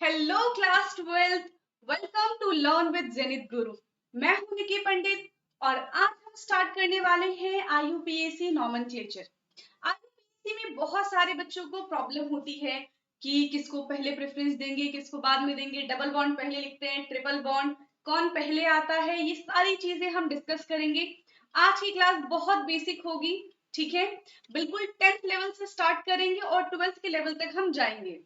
Hello class 12th, welcome to learn with Jenit Guru. मैं हूं निकी पंडित और आज हम स्टार्ट करने वाले हैं आईयूपीएसी नॉमेनक्लेचर। आईयूपीएसी में बहुत सारे बच्चों को प्रॉब्लम होती है कि किसको पहले प्रेफरेंस देंगे, किसको बाद में देंगे, डबल बॉन्ड पहले लिखते हैं, ट्रिपल बॉन्ड कौन पहले आता है, ये सारी चीजें हम डिस्कस करेंगे। आज की क्लास बहुत बेसिक होगी, ठीक है। बिल्कुल 10th लेवल से स्टार्ट करेंगे और 12th के लेवल तक हम जाएंगे।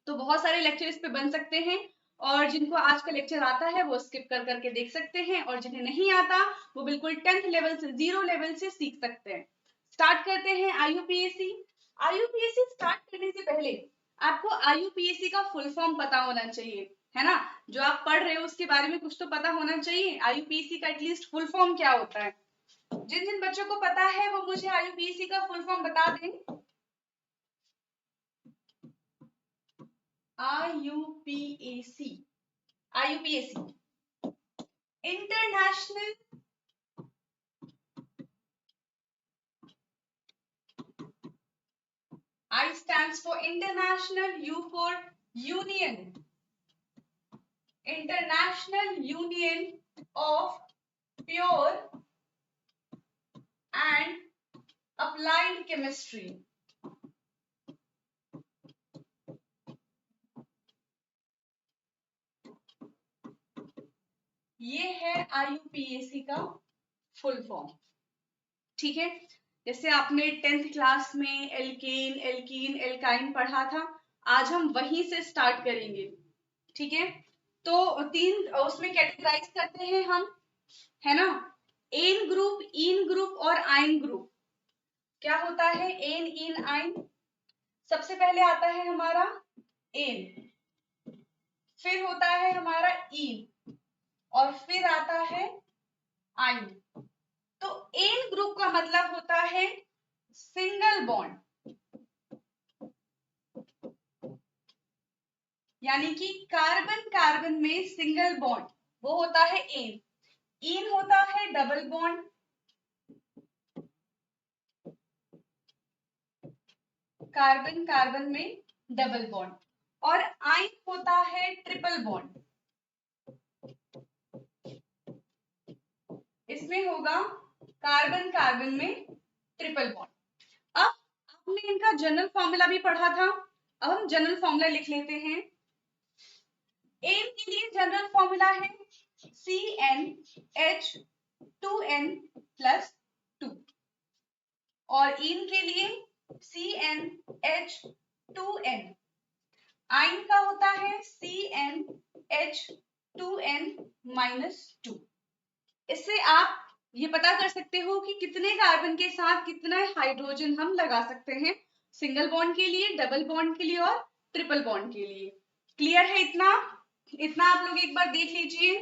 तो बहुत सारे लेक्चर इस पे बन सकते हैं और जिनको आज का लेक्चर आता है वो स्किप कर करके देख सकते हैं और जिन्हें नहीं आता वो बिल्कुल 10th लेवल से, 0 लेवल से सीख सकते हैं। स्टार्ट करते हैं आईयूपीएसी। आईयूपीएसी स्टार्ट करने से पहले आपको आईयूपीएसी का फुल फॉर्म पता होना चाहिए, है ना। जो आप पढ़ रहे हो उसके बारे में कुछ तो पता होना चाहिए। आईयूपीएसी का एटलीस्ट फुल फॉर्म क्या होता है। जिन जिन बच्चों को पता है वो मुझे आईयूपीएसी का फुल फॉर्म बता दें। IUPAC, international I stands for international, U for union, international union of pure and applied chemistry. ये है आईयूपीएसी का फुल फॉर्म, ठीक है। जैसे आपने 10th क्लास में एल्केन, एल्कीन, एल्काइन पढ़ा था, आज हम वहीं से स्टार्ट करेंगे, ठीक है। तो तीन उसमें कैटेगराइज करते हैं हम, है ना। एन ग्रुप, इन ग्रुप और आइन ग्रुप। क्या होता है एन, इन, आइन। सबसे पहले आता है हमारा एन, फिर होता है हमारा इन और फिर आता है आइन। तो एन ग्रुप का मतलब होता है सिंगल बॉन्ड, यानी कि कार्बन कार्बन में सिंगल बॉन्ड, वो होता है एन। इन होता है डबल बॉन्ड, कार्बन कार्बन में डबल बॉन्ड, और आइन होता है ट्रिपल बॉन्ड। इसमें होगा कार्बन कार्बन में ट्रिपल बॉन्ड। अब आपने इनका जनरल फॉर्मूला भी पढ़ा था, अब हम जनरल फॉर्मूला लिख लेते हैं। एन के लिए जनरल फॉर्मूला है CnH2n+2 और इन के लिए CnH2n। आइन का होता है CnH2n-2। इससे आप ये पता कर सकते हो कि कितने कार्बन के साथ कितना हाइड्रोजन हम लगा सकते हैं, सिंगल बॉन्ड के लिए, डबल बॉन्ड के लिए और ट्रिपल बॉन्ड के लिए। क्लियर है इतना? इतना आप लोग एक बार देख लीजिए,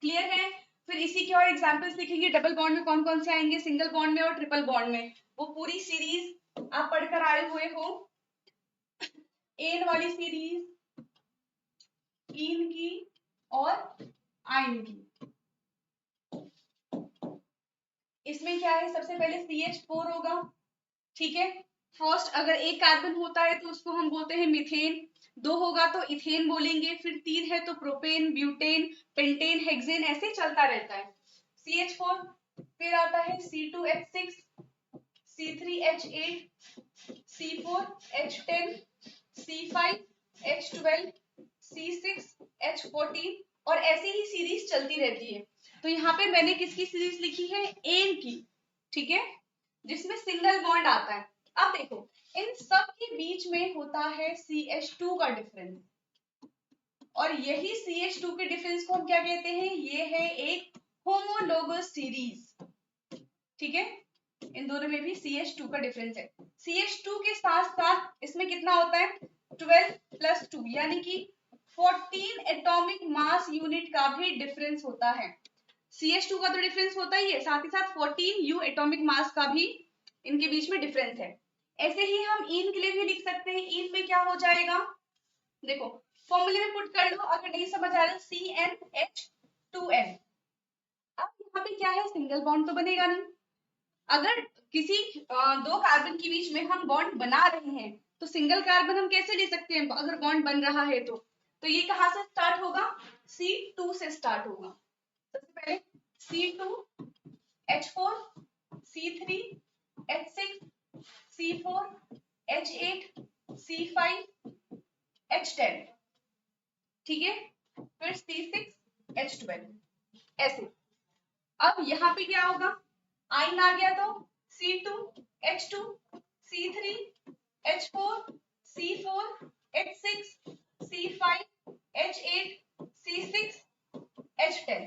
क्लियर है। फिर इसी के और एग्जांपल्स लिखेंगे, डबल बॉन्ड में कौन कौन से आएंगे, सिंगल बॉन्ड में और ट्रिपल बॉन्ड में। वो पूरी सीरीज आप पढ़कर आए हुए हो, एन वाली सीरीज, इन की और आइन की। इसमें क्या है, सबसे पहले CH4 होगा, ठीक है। फर्स्ट अगर एक कार्बन होता है तो उसको हम बोलते हैं मीथेन, दो होगा तो इथेन बोलेंगे, फिर तीन है तो प्रोपेन, ब्यूटेन, पेंटेन, हेक्सेन, ऐसे चलता रहता है। CH4, फिर आता है C2H6, C3H8, C4H10, C5H12, C6H14 और ऐसे ही सीरीज चलती रहती है। तो यहाँ पे मैंने किसकी सीरीज लिखी है, एन की, ठीक है, जिसमें सिंगल बॉन्ड आता है। अब देखो इन सब के बीच में होता है CH2 का डिफरेंस, और यही CH2 के डिफरेंस को हम क्या कहते हैं, ये है एक होमोलोगस सीरीज, ठीक है। इन दोनों में भी CH2 का डिफरेंस है। CH2 के साथ साथ इसमें कितना होता है, 12+2 यानी कि 14 एटॉमिक मास यूनिट का भी डिफरेंस होता है। CH2 का तो डिफरेंस होता ही है, साथ ही साथ 14 U एटॉमिक मास का भी इनके बीच में डिफरेंस है। ऐसे ही हम इन के लिए भी लिख सकते हैं। इन में क्या हो जाएगा, देखो फॉर्मूले में पुट कर लो, अगर नहीं समझ आ रहा CnH2n। अब यहाँ पे क्या है, सिंगल बॉन्ड तो बनेगा नहीं। अगर किसी दो कार्बन के बीच में हम बॉन्ड बना रहे हैं तो सिंगल कार्बन हम कैसे ले सकते हैं अगर बॉन्ड बन रहा है तो तो ये कहाँ से स्टार्ट होगा, C2 से स्टार्ट होगा। सबसे पहले C2 H4 C3 H6 C4 H8 C5 H10, ठीक है, फिर C6 H12 ऐसे। अब यहाँ पे क्या होगा, आइन आ गया तो C2 H2 C3 H4 C4 H6 C5 H8 C6 H10,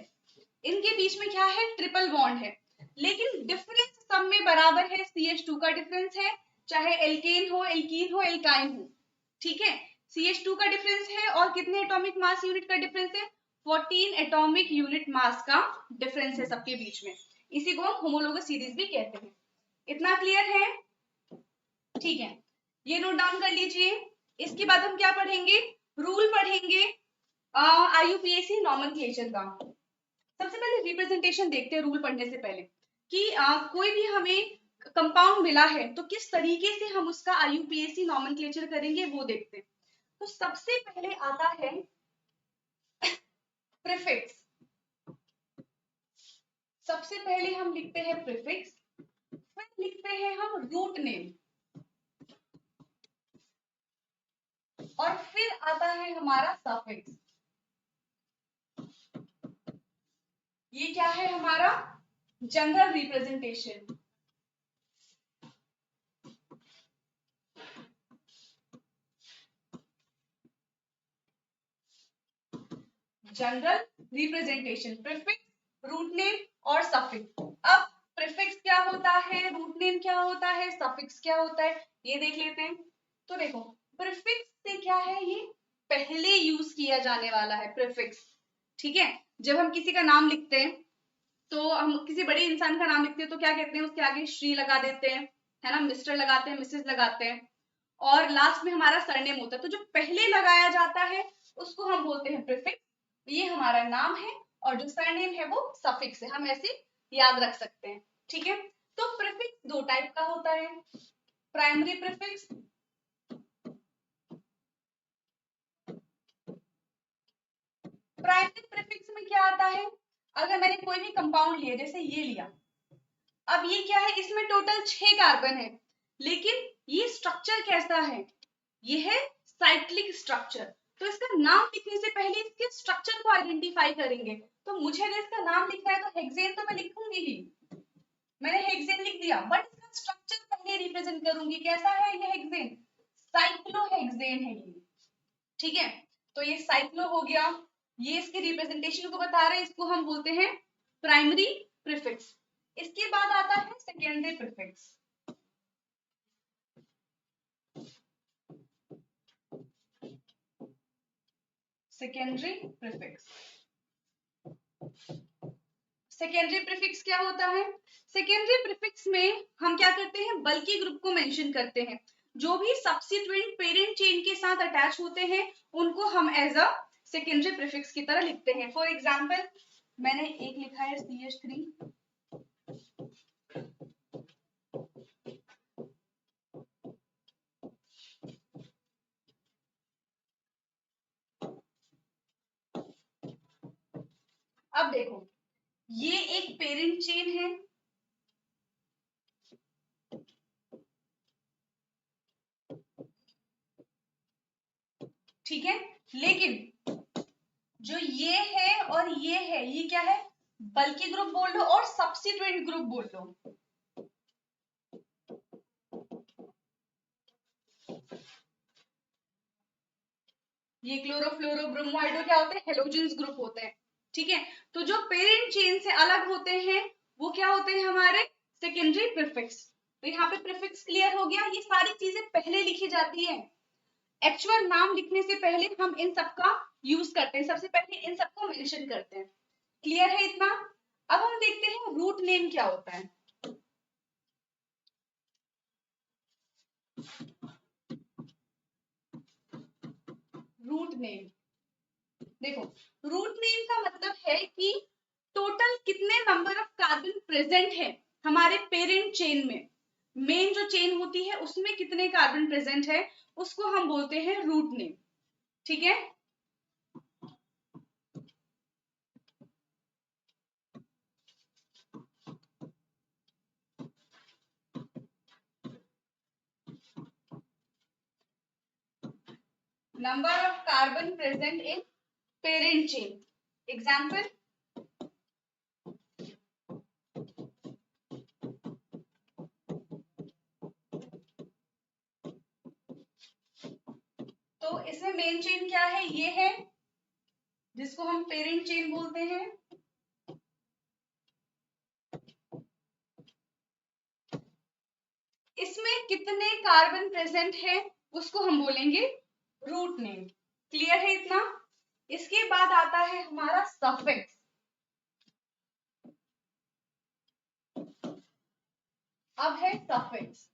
इनके बीच में क्या है, ट्रिपल बॉन्ड है, लेकिन डिफरेंस सब में बराबर है, CH2 का डिफरेंस है, चाहे एल्केन हो, एल्कीन हो, एल्काइन हो, ठीक है। CH2 का डिफरेंस है और कितने एटॉमिक मास यूनिट का डिफरेंस है, 14 एटॉमिक यूनिट मास का डिफरेंस है सबके बीच में, इसी को हम होमोलोगस सीरीज भी कहते हैं। इतना क्लियर है, ठीक है, ये नोट डाउन कर लीजिए। इसके बाद हम क्या पढ़ेंगे, रूल पढ़ेंगे IUPAC नॉमेनक्लेचर का। सबसे पहले रिप्रेजेंटेशन देखते हैं रूल पढ़ने से पहले, कि कोई भी हमें कंपाउंड मिला है तो किस तरीके से हम उसका IUPAC नॉमेनक्लेचर करेंगे वो देखते हैं। तो सबसे पहले आता है प्रीफिक्स, सबसे पहले हम लिखते हैं प्रीफिक्स, फिर लिखते हैं हम रूट नेम, और फिर आता है हमारा सफिक्स। ये क्या है हमारा general representation. General representation, prefix, root name और सफिक्स। अब प्रीफिक्स क्या होता है, रूट नेम क्या होता है, सफिक्स क्या होता है, ये देख लेते हैं। तो देखो, प्रीफिक्स से क्या है, ये पहले यूज किया जाने वाला है प्रीफिक्स, ठीक है। जब हम किसी का नाम लिखते हैं, तो हम किसी बड़े इंसान का नाम लिखते हैं तो क्या कहते हैं, उसके आगे श्री लगा देते हैं, है ना, मिस्टर लगाते हैं, मिसेस लगाते हैं, और लास्ट में हमारा सरनेम होता है। तो जो पहले लगाया जाता है उसको हम बोलते हैं प्रीफिक्स, ये हमारा नाम है, और जो सरनेम है वो सफिक्स है, हम ऐसे याद रख सकते हैं, ठीक है। तो प्रीफिक्स दो टाइप का होता है, प्राइमरी प्रीफिक्स, प्राइमरी प्रीफिक्स में क्या आता है, अगर मैंने कोई भी कंपाउंड लिया, जैसे ये लिया, अब ये क्या है, इसमें टोटल 6 कार्बन है, लेकिन ये स्ट्रक्चर कैसा है, ये है साइक्लिक स्ट्रक्चर। तो इसका नाम लिखने से पहले इसके स्ट्रक्चर को आइडेंटिफाई करेंगे। तो मुझे अगर इसका नाम लिखना है तो हेक्सेन तो मैं लिखूंगी ही, मैंने हेक्सेन लिख दिया, बट इसका स्ट्रक्चर पहले रिप्रेजेंट करूंगी, कैसा है ये हेक्सेन, साइक्लोहेक्सेन है ये, ठीक है। तो ये साइक्लो हो गया, ये इसके रिप्रेजेंटेशन को बता रहे हैं, इसको हम बोलते हैं प्राइमरी प्रीफिक्स। इसके बाद आता है secondary prefix. Secondary prefix, secondary prefix क्या होता है, सेकेंडरी प्रीफिक्स में हम क्या करते हैं, बल्कि ग्रुप को मेंशन करते हैं, जो भी सब्स्टिट्यूएंट पेरेंट चेन के साथ अटैच होते हैं उनको हम एज अ सेकेंडरी प्रीफिक्स की तरह लिखते हैं। फॉर एग्जांपल मैंने एक लिखा है CH3, अब देखो ये एक पेरेंट चेन है, ठीक है, लेकिन जो ये है और ये है, ये क्या है, बल्कि ग्रुप बोल लो और सब्स्टिट्यूएंट ग्रुप बोल लो। ये क्लोरोफ्लोरो ब्रोमोआइडो क्या होते हैं, हेलोजेंस ग्रुप होते हैं, ठीक है। तो जो पेरेंट चेन से अलग होते हैं वो क्या होते हैं, हमारे सेकेंडरी प्रीफिक्स। तो यहाँ पे प्रीफिक्स क्लियर हो गया, ये सारी चीजें पहले लिखी जाती है, एक्चुअल नाम लिखने से पहले हम इन सबका यूज करते हैं, सबसे पहले इन सबको मेंशन करते हैं। क्लियर है इतना। अब हम देखते हैं रूट नेम क्या होता है। रूट नेम, देखो रूट नेम का मतलब है कि टोटल कितने नंबर ऑफ कार्बन प्रेजेंट है हमारे पेरेंट चेन में, मेन जो चेन होती है उसमें कितने कार्बन प्रेजेंट है, उसको हम बोलते हैं रूट नेम, ठीक है। Number of carbon present in parent chain. Example, तो इसमें मेन चेन क्या है, ये है जिसको हम पेरेंट चेन बोलते हैं. इसमें कितने कार्बन प्रेजेंट है उसको हम बोलेंगे रूट नेम. क्लियर है इतना? इसके बाद आता है हमारा सफिक्स. अब है सफिक्स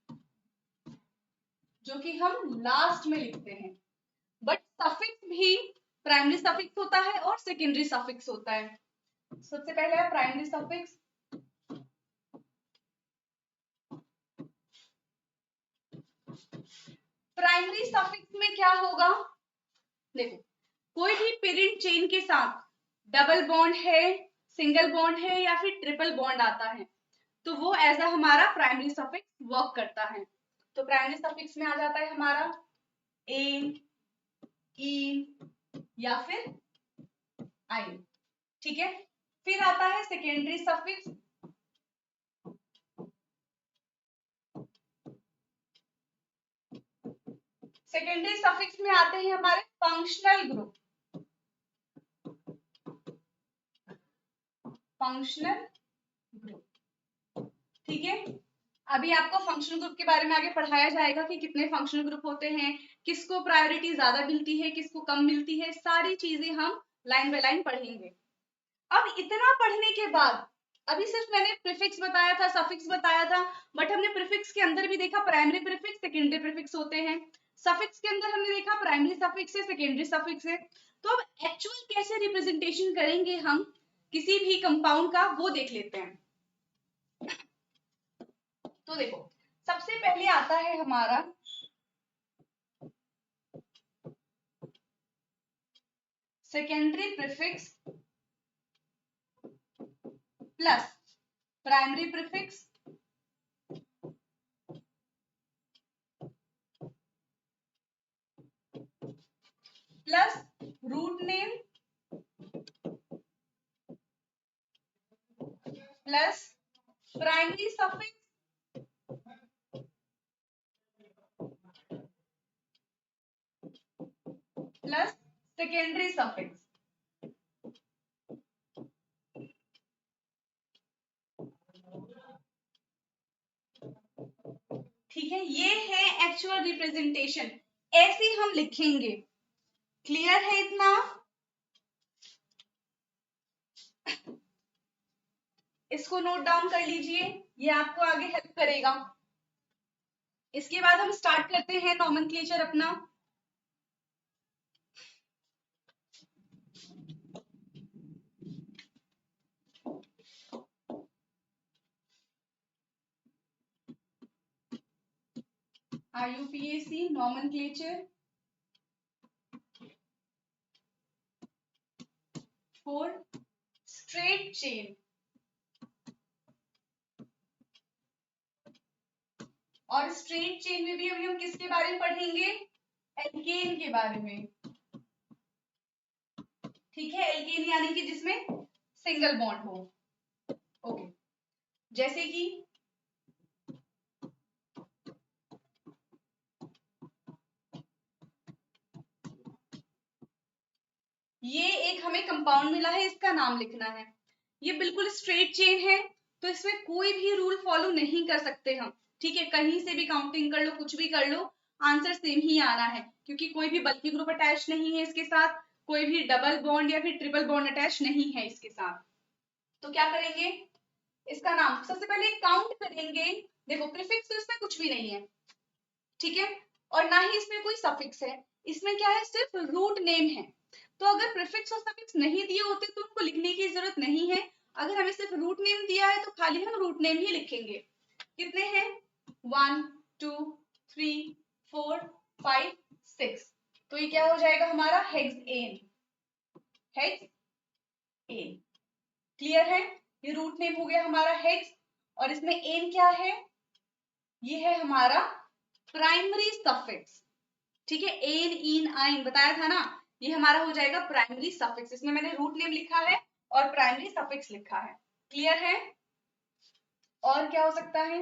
जो कि हम लास्ट में लिखते हैं. बट सफिक्स भी प्राइमरी सफिक्स होता है और सेकेंडरी सफिक्स होता है. सबसे पहले है प्राइमरी सफिक्स. प्राइमरी सफिक्स में क्या होगा, देखो कोई भी पेरेंट चेन के साथ डबल बॉन्ड है, सिंगल बॉन्ड है या फिर ट्रिपल बॉन्ड आता है तो वो एज अ हमारा प्राइमरी सफिक्स वर्क करता है. तो प्राइमरी सफिक्स में आ जाता है हमारा ए, ई या फिर आई. ठीक है. फिर आता है सेकेंडरी सफिक्स. सेकेंडरी सफिक्स में आते हैं हमारे फंक्शनल ग्रुप. Functional group. ठीक है. अभी आपको फंक्शनल ग्रुप के बारे में आगे पढ़ाया जाएगा कि कितने फंक्शनल ग्रुप होते हैं, किसको प्रायोरिटी ज्यादा मिलती है, किसको कम मिलती है, सारी चीजें हम लाइन बाय लाइन पढ़ेंगे. अब इतना पढ़ने के बाद अभी सिर्फ मैंने प्रीफिक्स बताया था, सफिक्स बताया था, बट हमने प्रीफिक्स के अंदर भी देखा प्राइमरी प्रीफिक्स, सेकेंडरी प्रीफिक्स होते हैं. सफिक्स के अंदर हमने देखा प्राइमरी सफिक्स है, सेकेंडरी सफिक्स है. तो अब एक्चुअल कैसे रिप्रेजेंटेशन करेंगे हम किसी भी कंपाउंड का वो देख लेते हैं. तो देखो सबसे पहले आता है हमारा secondary prefix plus primary prefix plus root name plus primary suffix plus secondary suffix. ठीक है. ये है एक्चुअल रिप्रेजेंटेशन, ऐसे हम लिखेंगे. क्लियर है इतना? इसको नोट डाउन कर लीजिए, ये आपको आगे हेल्प करेगा. इसके बाद हम स्टार्ट करते हैं नॉमेनक्लेचर अपना. IUPAC nomenclature for straight chain. और स्ट्रेट चेन में भी अभी हम किसके बारे में पढ़ेंगे, एल्केन के बारे में. ठीक है. एल्केन यानी कि जिसमें सिंगल बॉन्ड हो. ओके. जैसे कि ये एक हमें कंपाउंड मिला है, इसका नाम लिखना है. ये बिल्कुल स्ट्रेट चेन है तो इसमें कोई भी रूल फॉलो नहीं कर सकते हम. ठीक है. कहीं से भी काउंटिंग कर लो, कुछ भी कर लो, आंसर सेम ही आना है क्योंकि कोई भी बल्की ग्रुप अटैच नहीं है इसके साथ, कोई भी डबल बॉन्ड या फिर ट्रिपल बॉन्ड अटैच नहीं है इसके साथ. तो क्या करेंगे, इसका नाम सबसे पहले काउंट करेंगे. देखो प्रीफिक्स तो इसमें कुछ भी नहीं है. ठीक है. और ना ही इसमें कोई सफिक्स है. इसमें क्या है, सिर्फ रूट नेम है. तो अगर प्रीफिक्स और सफिक्स नहीं दिए होते तो उनको लिखने की जरूरत नहीं है. अगर हमें सिर्फ रूट नेम दिया है तो खाली हम रूट नेम ही लिखेंगे. कितने हैं, 1 2 3 4 5 6. तो ये क्या हो जाएगा हमारा हेक्सेन. हेक्सेन. क्लियर है. ये रूट नेम हो गया हमारा हेक्स. और इसमें एन क्या है, ये है हमारा प्राइमरी सफिक्स. ठीक है, एन, इन, आइन बताया था ना, ये हमारा हो जाएगा प्राइमरी सफिक्स। इसमें मैंने रूट नेम लिखा है और प्राइमरी सफिक्स लिखा है। क्लियर है? और क्या हो सकता है?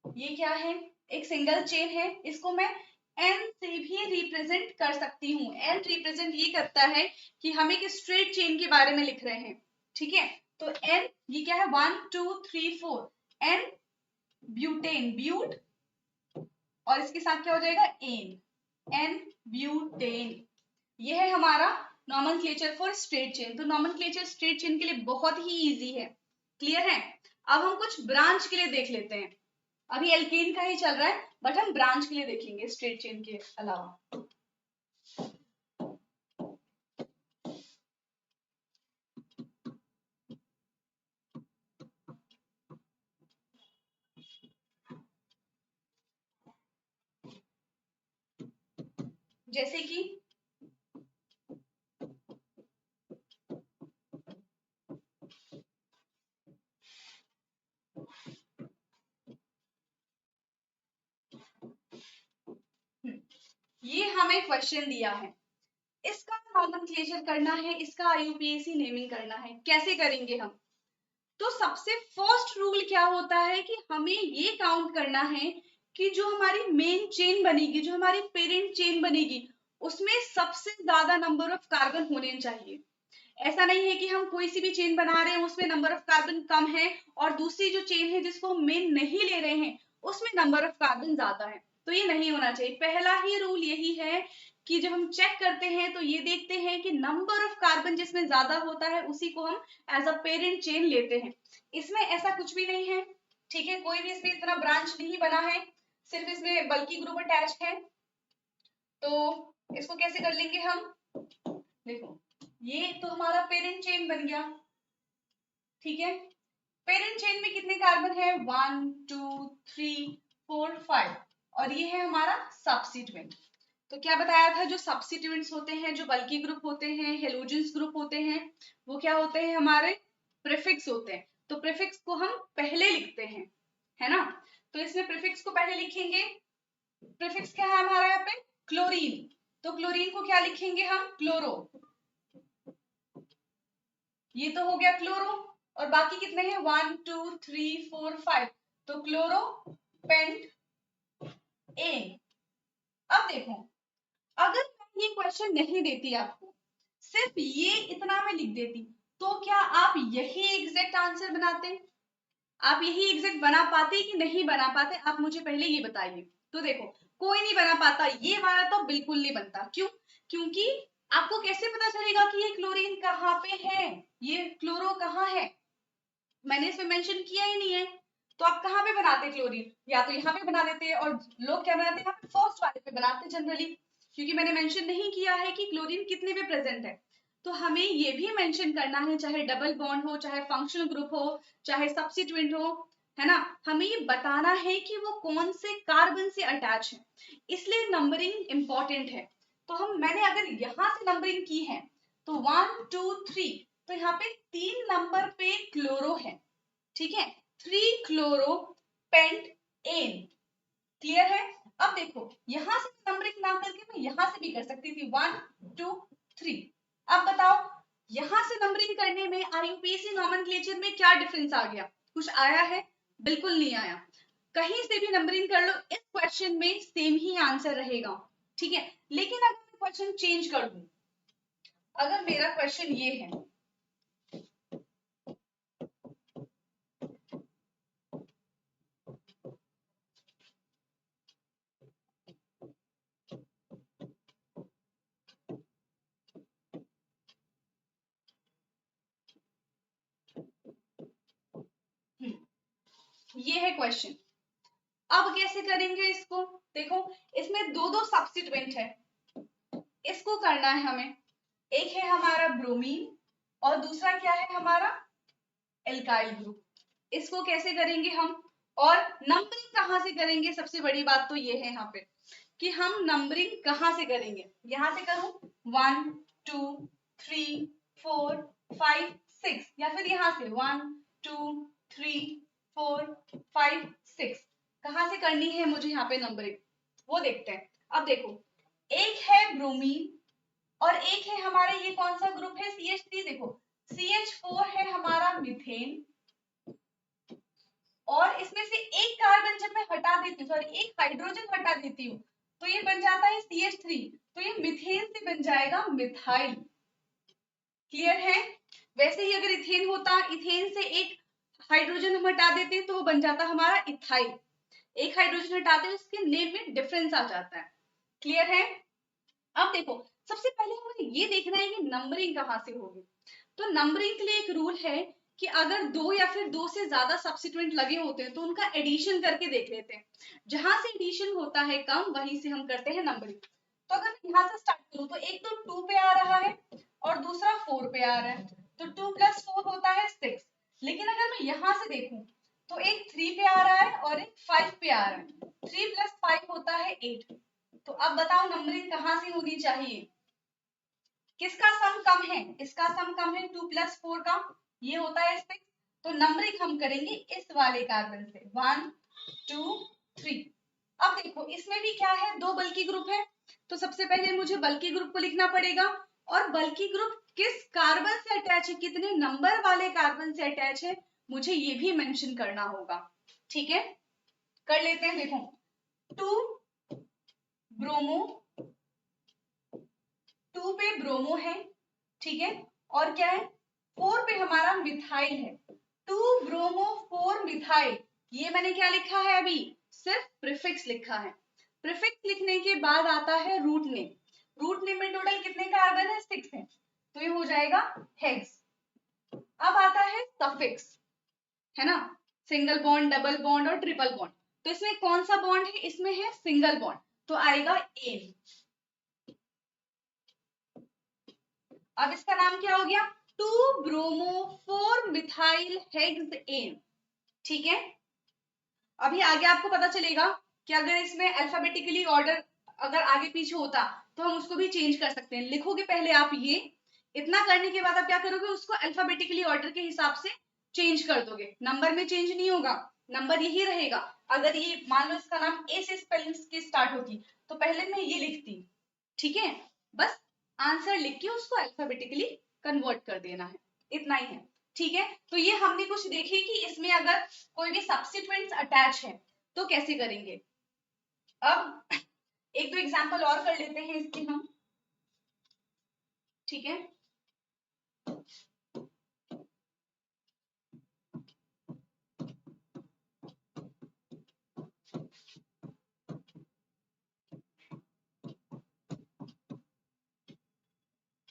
ये क्या है? एक सिंगल चेन है, इसको मैं एन से भी रिप्रेजेंट कर सकती हूँ। एन रिप्रेजेंट ये करता है कि हम एक स्ट्रेट चेन के बारे में लिख रहे हैं। ठीक है, तो एन ये क्या है? 1 2 3 4, एन ब्यूटेन, ब्यूट, और इसके साथ क्या हो जाएगा? N, n butane. ये है हमारा नॉमेनक्लेचर फॉर स्ट्रेट चेन। तो नॉमेनक्लेचर स्ट्रेट चेन के लिए बहुत ही इजी है। क्लियर है? अब हम कुछ ब्रांच के लिए देख लेते हैं। अभी एल्केन का ही चल रहा है, बट हम ब्रांच के लिए देखेंगे स्ट्रेट चेन के अलावा। जैसे कि ये हमें क्वेश्चन दिया है, इसका नॉमेनक्लेचर करना है, इसका आईयूपीएसी नेमिंग करना है। कैसे करेंगे हम? तो सबसे फर्स्ट रूल क्या होता है कि हमें ये काउंट करना है कि जो हमारी मेन चेन बनेगी, जो हमारी पेरेंट चेन बनेगी, उसमें सबसे ज्यादा नंबर ऑफ कार्बन होने चाहिए। ऐसा नहीं है कि हम कोई सी भी चेन बना रहे हैं उसमें नंबर ऑफ कार्बन कम है और दूसरी जो चेन है जिसको हम मेन नहीं ले रहे हैं उसमें नंबर ऑफ कार्बन ज्यादा है। तो ये नहीं होना चाहिए। पहला ही रूल यही है कि जब हम चेक करते हैं तो ये देखते हैं कि नंबर ऑफ कार्बन जिसमें ज्यादा होता है उसी को हम एज अ पेरेंट चेन लेते हैं। इसमें ऐसा कुछ भी नहीं है। ठीक है, कोई भी इसमें इतना ब्रांच नहीं बना है, सिर्फ इसमें बल्कि ग्रुप अटैच है। तो इसको कैसे कर लेंगे हम? देखो, ये तो हमारा पेरेंट चेन बन गया। ठीक है, पेरेंट चेन में कितने कार्बन है? 1 2 3 4 5, और ये है हमारा सब्स्टिट्यूएंट। तो क्या बताया था? जो सब्स्टिट्यूएंट्स होते हैं, जो बल्की ग्रुप होते हैं, हेलोजेंस ग्रुप होते हैं, वो क्या होते हैं? हमारे प्रीफिक्स होते हैं। तो प्रीफिक्स को हम पहले लिखते हैं, है ना? तो इसमें प्रीफिक्स को पहले लिखेंगे। प्रीफिक्स क्या है हमारा यहाँ पे? क्लोरीन। तो क्लोरीन को क्या लिखेंगे हम? क्लोरो। ये तो हो गया क्लोरो, और बाकी कितने हैं? 1 2 3 4 5, तो क्लोरो पेंट एन। अब देखो, अगर मैं ये क्वेश्चन नहीं देती आपको, सिर्फ ये इतना मैं लिख देती, तो क्या आप यही एग्जैक्ट आंसर बनाते? आप यही एग्जैक्ट बना पाते कि नहीं बना पाते? आप मुझे पहले ये बताइए। तो देखो, कोई नहीं बना पाता, ये वाला तो बिल्कुल नहीं बनता। क्यों? क्योंकि आपको कैसे पता चलेगा कि ये क्लोरीन कहाँ पे है, ये क्लोरो कहाँ है? मैंने इसमें मेंशन किया ही नहीं है। तो आप कहाँ पे बनाते क्लोरीन? या तो यहाँ पे बना देते हैं, और लोग क्या बनाते हैं? फर्स्ट वाले पे बनाते जनरली, क्योंकि मैंने मेंशन नहीं किया है कि क्लोरीन कितने पे प्रेजेंट है। तो हमें ये भी मेंशन करना है, चाहे डबल बॉन्ड हो, चाहे फंक्शनल ग्रुप हो, चाहे सब्स्टिट्यूएंट हो, है ना? हमें ये बताना है कि वो कौन से कार्बन से अटैच है, इसलिए नंबरिंग इंपॉर्टेंट है। तो मैंने अगर यहाँ से नंबरिंग की है तो 1 2 3, तो यहाँ पे 3 नंबर पे क्लोरो है। ठीक है, 3 क्लोरो पेंट एन। क्लियर है? अब देखो, यहां से नंबरिंग ना करके मैं यहां से भी कर सकती थी, 1 2 3। अब बताओ, यहां से नंबरिंग करने में आईयूपीएसी नॉमेनक्लेचर में क्या डिफरेंस आ गया? कुछ आया है? बिल्कुल नहीं आया। कहीं से भी नंबरिंग कर लो, इस क्वेश्चन में सेम ही आंसर रहेगा। ठीक है, लेकिन अगर मैं क्वेश्चन चेंज कर दूं, अगर मेरा क्वेश्चन ये है, ये है क्वेश्चन, अब कैसे करेंगे इसको? देखो, इसमें दो दो सब्स्टिट्यूएंट है, इसको करना है हमें। एक है हमारा ब्रोमीन और दूसरा क्या है? हमारा एल्काइल ग्रुप। इसको कैसे करेंगे हम? और नंबरिंग कहाँ से करेंगे? सबसे बड़ी बात तो ये है यहाँ पे कि हम नंबरिंग कहाँ से करेंगे। यहाँ से करूं 1 2 3 4 5 6, या फिर यहाँ से 1 2 3 4 5 6। कहाँ से करनी है मुझे यहाँ पे नंबरिंग, वो देखते हैं। अब देखो, एक है ब्रोमीन और एक है हमारे, ये कौन सा ग्रुप है, CH3। देखो CH4 है हमारा मीथेन, और इसमें से एक कार्बन जब मैं हटा देती हूँ, सॉरी एक हाइड्रोजन हटा देती हूँ, तो ये बन जाता है CH3, तो ये मीथेन से बन जाएगा मिथाइल। क्लियर है? वैसे ही अगर इथेन होता, इथेन से एक हाइड्रोजन हम हटा देते तो वो बन जाता हमारा इथाइल। एक हाइड्रोजन हटाते उसके नेम में डिफरेंस आ जाता है। क्लियर है? अब देखो, सबसे पहले हमें ये देखना है कि नंबरिंग कहाँ से होगी। तो नंबरिंग के लिए एक रूल है कि अगर दो या फिर दो से ज्यादा सब्स्टिट्यूएंट लगे होते हैं तो उनका एडिशन करके देख लेते हैं। जहां से एडिशन होता है कम, वहीं से हम करते हैं नंबरिंग। तो अगर मैं यहाँ से स्टार्ट करूँ तो एक तो 2 पे आ रहा है और दूसरा 4 पे आ रहा है, तो 2 + 4 होता है 6। लेकिन अगर मैं यहाँ से देखूं तो एक 3 पे आ रहा है और एक 5 पे आ रहा है, 3 + 5 होता है 8। तो अब बताओ नंबरिंग कहाँ से होनी चाहिए? किसका सम कम है? इसका सम कम है 2 + 4 का, ये होता है 6। तो नंबरिंग हम करेंगे इस वाले कार्बन से, 1 2 3। अब देखो इसमें भी क्या है, दो बल्कि ग्रुप है, तो सबसे पहले मुझे बल्कि ग्रुप को लिखना पड़ेगा। और बल्कि ग्रुप किस कार्बन से अटैच है, कितने नंबर वाले कार्बन से अटैच है, मुझे ये भी मेंशन करना होगा। ठीक है, कर लेते हैं। देखो 2 ब्रोमो, 2 पे ब्रोमो है, ठीक है, और क्या है, 4 पे हमारा मिथाइल है। 2 ब्रोमो 4 मिथाइल, ये मैंने क्या लिखा है अभी, सिर्फ प्रीफिक्स लिखा है। प्रीफिक्स लिखने के बाद आता है रूट नेम। रूट नेम में टोटल कितने कार्बन है, 6 है, तो ये हो जाएगा हेक्स। अब आता है सफिक्स, है ना, सिंगल बॉन्ड, डबल बॉन्ड और ट्रिपल बॉन्ड। तो इसमें कौन सा बॉन्ड है, इसमें है सिंगल बॉन्ड, तो आएगा एन। अब इसका नाम क्या हो गया, 2 ब्रोमो 4 मिथाइल हेक्स एन। ठीक है, अभी आगे आपको पता चलेगा कि अगर इसमें अल्फाबेटिकली ऑर्डर अगर आगे पीछे होता तो हम उसको भी चेंज कर सकते हैं। लिखोगे पहले आप ये, इतना करने के बाद आप क्या करोगे, उसको अल्फाबेटिकली ऑर्डर के हिसाब से चेंज कर दोगे। नंबर में चेंज नहीं होगा, नंबर यही रहेगा। अगर ये मान लो इसका नाम ए से स्पेलिंग की स्टार्ट होती तो पहले मैं ये लिखती, ठीक है, बस आंसर लिख के उसको अल्फाबेटिकली कन्वर्ट कर देना है, इतना ही है। ठीक है, तो ये हमने कुछ देखे कि इसमें अगर कोई भी सब्स्टिट्यूएंट्स अटैच है तो कैसे करेंगे। अब एक दो एग्जांपल और कर लेते हैं इसके हम। ठीक है,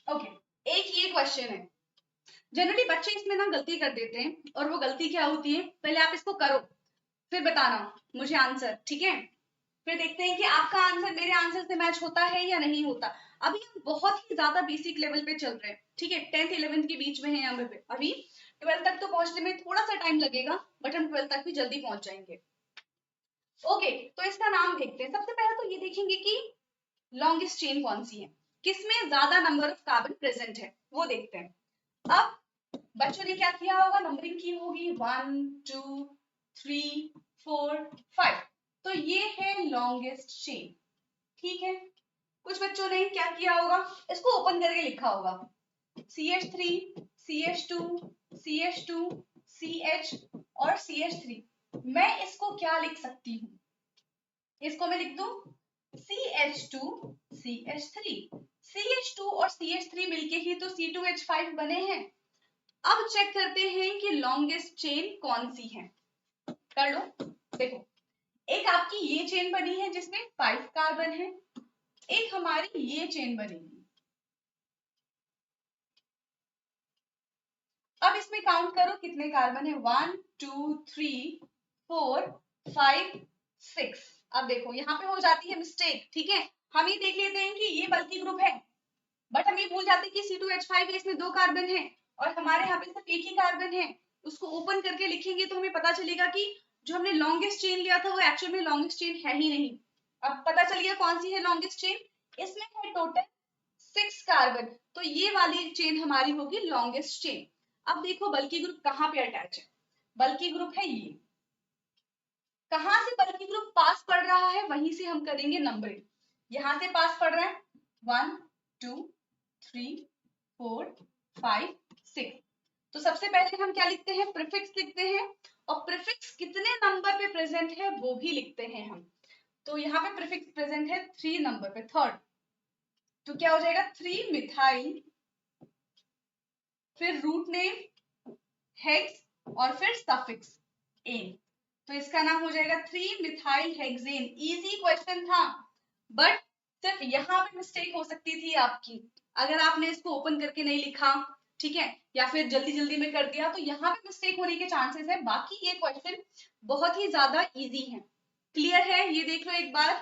ओके, एक ये क्वेश्चन है, जनरली बच्चे इसमें ना गलती कर देते हैं, और वो गलती क्या होती है, पहले आप इसको करो फिर बताना मुझे आंसर, ठीक है, फिर देखते हैं कि आपका आंसर मेरे आंसर से मैच होता है या नहीं होता। अभी हम बहुत ही ज्यादा बेसिक लेवल पे चल रहे हैं, ठीक है, 10th 11th के बीच में है यहाँ पे, अभी 12th तक तो पहुंचने में थोड़ा सा टाइम लगेगा, बट हम 12th तक भी जल्दी पहुंच जाएंगे। ओके, तो इसका नाम देखते हैं। सबसे पहले तो ये देखेंगे कि लॉन्गेस्ट चेन कौन सी है, किसमें ज्यादा नंबर ऑफ कार्बन प्रेजेंट है, वो देखते हैं। अब बच्चों ने क्या किया होगा, नंबरिंग की होगी 1 2 3 4 5, तो ये है लॉन्गेस्ट चेन। ठीक है, कुछ बच्चों ने क्या किया होगा, इसको ओपन करके लिखा होगा CH3 CH2 CH2 CH और CH3। मैं इसको क्या लिख सकती हूँ, इसको मैं लिख दूं CH2 CH3। CH2 और CH3 मिलके ही तो C2H5 बने हैं। अब चेक करते हैं कि लॉन्गेस्ट चेन कौन सी है, कर लो। देखो, एक आपकी ये चेन बनी है जिसमें 5 कार्बन है, एक हमारी ये चेन बनेगी। अब इसमें काउंट करो कितने कार्बन है, 1 2 3 4 5 6। अब देखो यहाँ पे हो जाती है मिस्टेक, ठीक है, हम ये देख लेते हैं कि ये बल्कि ग्रुप है, बट हम ये भूल जाते हैं कि C2H5 है, इसमें 2 कार्बन है और हमारे यहाँ पे सिर्फ एक ही कार्बन है। उसको ओपन करके लिखेंगे तो हमें पता चलेगा कि जो हमने लॉन्गेस्ट चेन लिया था वो एक्चुअल में लॉन्गेस्ट चेन है ही नहीं। अब पता चल गया कौन सी है लॉन्गेस्ट चेन, इसमें है टोटल 6 कार्बन, तो ये वाली चेन हमारी होगी लॉन्गेस्ट चेन। अब देखो बल्कि ग्रुप कहाँ पे अटैच है, बल्कि ग्रुप है ये, कहाँ से बल्कि ग्रुप पास पढ़ रहा है वहीं से हम करेंगे नंबरिंग। यहाँ से पास पढ़ रहा है 1 2 3 4 5 6। तो सबसे पहले हम क्या लिखते हैं, प्रीफिक्स लिखते हैं, और प्रीफिक्स कितने नंबर पे प्रेजेंट है वो भी लिखते हैं हम। तो यहाँ पे प्रीफिक्स प्रेजेंट है 3 नंबर पे, थर्ड। तो क्या हो जाएगा 3 मिथाइल, फिर रूट नेम हेक्स, और फिर सफिक्स एन। तो इसका नाम हो जाएगा 3 मिथाइल हेक्सेन। इजी क्वेश्चन था, बट सिर्फ यहाँ पे मिस्टेक हो सकती थी आपकी, अगर आपने इसको ओपन करके नहीं लिखा, ठीक है, या फिर जल्दी जल्दी में कर दिया, तो यहाँ पे मिस्टेक होने के चांसेस है। बाकी ये क्वेश्चन बहुत ही ज्यादा इजी है। क्लियर है, ये देख लो एक बार।